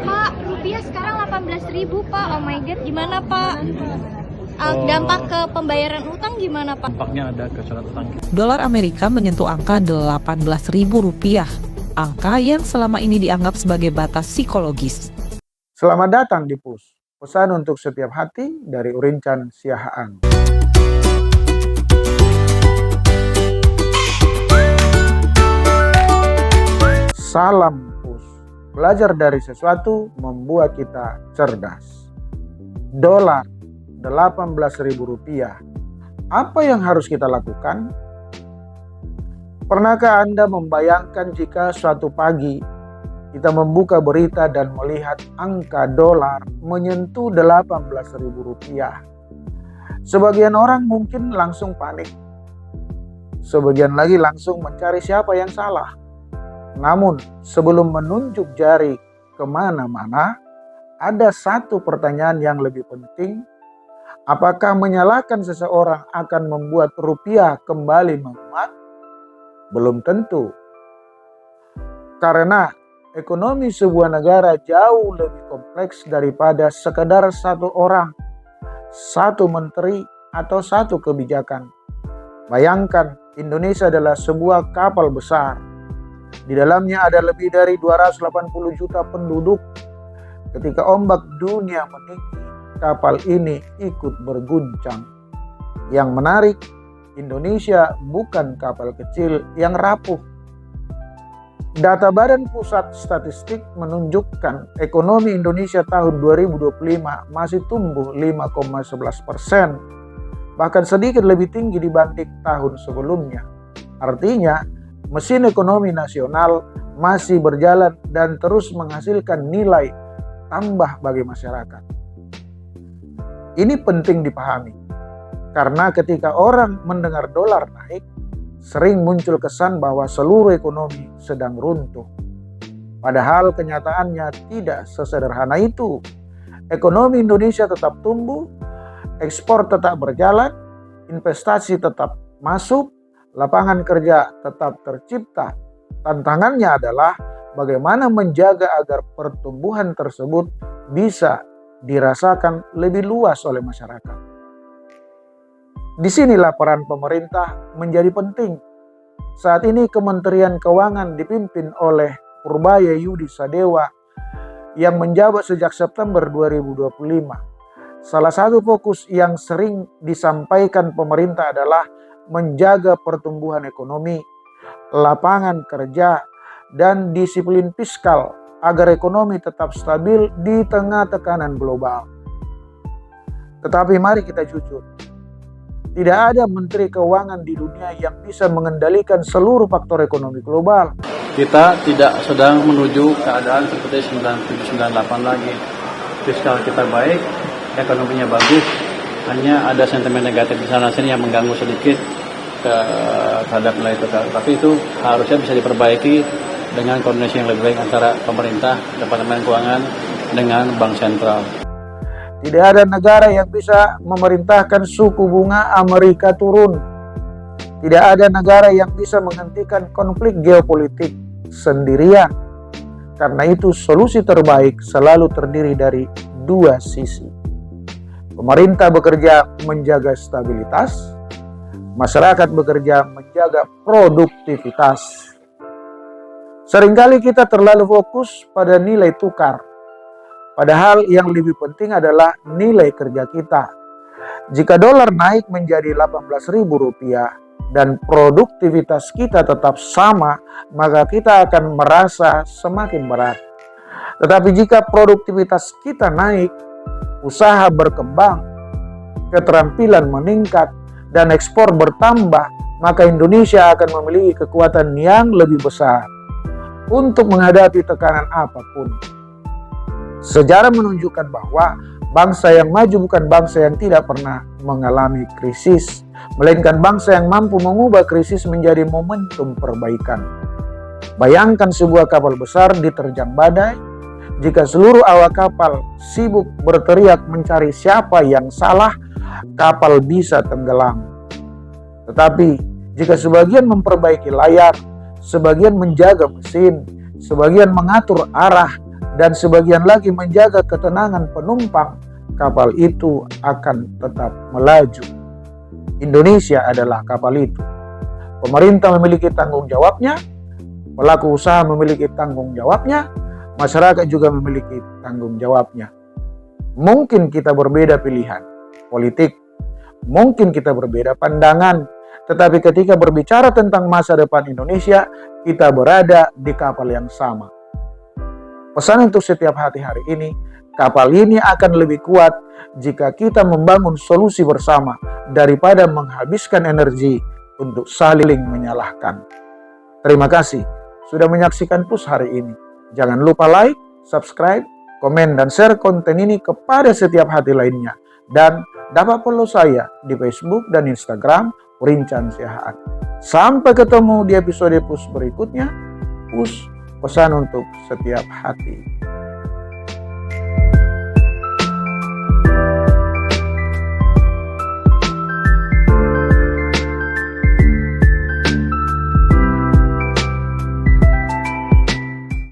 Pak, rupiah sekarang 18.000 Pak. Oh my god, gimana Pak? Dampak ke pembayaran utang gimana Pak? Dampaknya ada ke surat utang. Dolar Amerika menyentuh angka Rp18.000, angka yang selama ini dianggap sebagai batas psikologis. Selamat datang di PUS, pesan untuk setiap hati dari Urincan Siahaan. Salam PUS, belajar dari sesuatu membuat kita cerdas. Dolar Rp18.000, apa yang harus kita lakukan? Pernahkah Anda membayangkan jika suatu pagi kita membuka berita dan melihat angka dolar menyentuh Rp18.000? Sebagian orang mungkin langsung panik. Sebagian lagi langsung mencari siapa yang salah. Namun sebelum menunjuk jari kemana-mana, ada satu pertanyaan yang lebih penting. Apakah menyalahkan seseorang akan membuat rupiah kembali menguat? Belum tentu. Karena ekonomi sebuah negara jauh lebih kompleks daripada sekedar satu orang, satu menteri, atau satu kebijakan. Bayangkan, Indonesia adalah sebuah kapal besar. Di dalamnya ada lebih dari 280 juta penduduk. Ketika ombak dunia meninggi, kapal ini ikut berguncang. Yang menarik, Indonesia bukan kapal kecil yang rapuh. Data Badan Pusat Statistik menunjukkan ekonomi Indonesia tahun 2025 masih tumbuh 5,11%, bahkan sedikit lebih tinggi dibanding tahun sebelumnya. Artinya, mesin ekonomi nasional masih berjalan dan terus menghasilkan nilai tambah bagi masyarakat. Ini penting dipahami, karena ketika orang mendengar dolar naik, sering muncul kesan bahwa seluruh ekonomi sedang runtuh. Padahal kenyataannya tidak sesederhana itu. Ekonomi Indonesia tetap tumbuh, ekspor tetap berjalan, investasi tetap masuk, lapangan kerja tetap tercipta. Tantangannya adalah bagaimana menjaga agar pertumbuhan tersebut bisa dirasakan lebih luas oleh masyarakat. Disinilah peran pemerintah menjadi penting. Saat ini Kementerian Keuangan dipimpin oleh Purbaya Yudi Sadewa yang menjabat sejak September 2025. Salah satu fokus yang sering disampaikan pemerintah adalah menjaga pertumbuhan ekonomi, lapangan kerja, dan disiplin fiskal agar ekonomi tetap stabil di tengah tekanan global. Tetapi mari kita jujur, tidak ada menteri keuangan di dunia yang bisa mengendalikan seluruh faktor ekonomi global. Kita tidak sedang menuju keadaan seperti 9798 lagi. Fiskal kita baik, ekonominya bagus, hanya ada sentimen negatif di sana sini yang mengganggu sedikit terhadap nilai tukar. Tapi itu harusnya bisa diperbaiki dengan koordinasi yang lebih baik antara pemerintah, Departemen Keuangan, dengan Bank Sentral. Tidak ada negara yang bisa memerintahkan suku bunga Amerika turun. Tidak ada negara yang bisa menghentikan konflik geopolitik sendirian. Karena itu solusi terbaik selalu terdiri dari dua sisi. Pemerintah bekerja menjaga stabilitas, masyarakat bekerja menjaga produktivitas. Seringkali kita terlalu fokus pada nilai tukar, padahal yang lebih penting adalah nilai kerja kita. Jika dolar naik menjadi Rp18.000 dan produktivitas kita tetap sama, maka kita akan merasa semakin berat. Tetapi jika produktivitas kita naik, usaha berkembang, keterampilan meningkat, dan ekspor bertambah, maka Indonesia akan memiliki kekuatan yang lebih besar untuk menghadapi tekanan apapun. Sejarah menunjukkan bahwa bangsa yang maju bukan bangsa yang tidak pernah mengalami krisis, melainkan bangsa yang mampu mengubah krisis menjadi momentum perbaikan. Bayangkan sebuah kapal besar diterjang badai. Jika seluruh awak kapal sibuk berteriak mencari siapa yang salah, kapal bisa tenggelam. Tetapi jika sebagian memperbaiki layar, sebagian menjaga mesin, sebagian mengatur arah, dan sebagian lagi menjaga ketenangan penumpang, kapal itu akan tetap melaju. Indonesia adalah kapal itu. Pemerintah memiliki tanggung jawabnya, pelaku usaha memiliki tanggung jawabnya, masyarakat juga memiliki tanggung jawabnya. Mungkin kita berbeda pilihan politik, mungkin kita berbeda pandangan, tetapi ketika berbicara tentang masa depan Indonesia, kita berada di kapal yang sama. Pesan untuk setiap hati hari ini, kapal ini akan lebih kuat jika kita membangun solusi bersama daripada menghabiskan energi untuk saling menyalahkan. Terima kasih sudah menyaksikan Push hari ini. Jangan lupa like, subscribe, komen, dan share konten ini kepada setiap hati lainnya. Dan dapat follow saya di Facebook dan Instagram, Rincan Siahaan. Sampai ketemu di episode Push berikutnya. Push, pesan untuk setiap hati.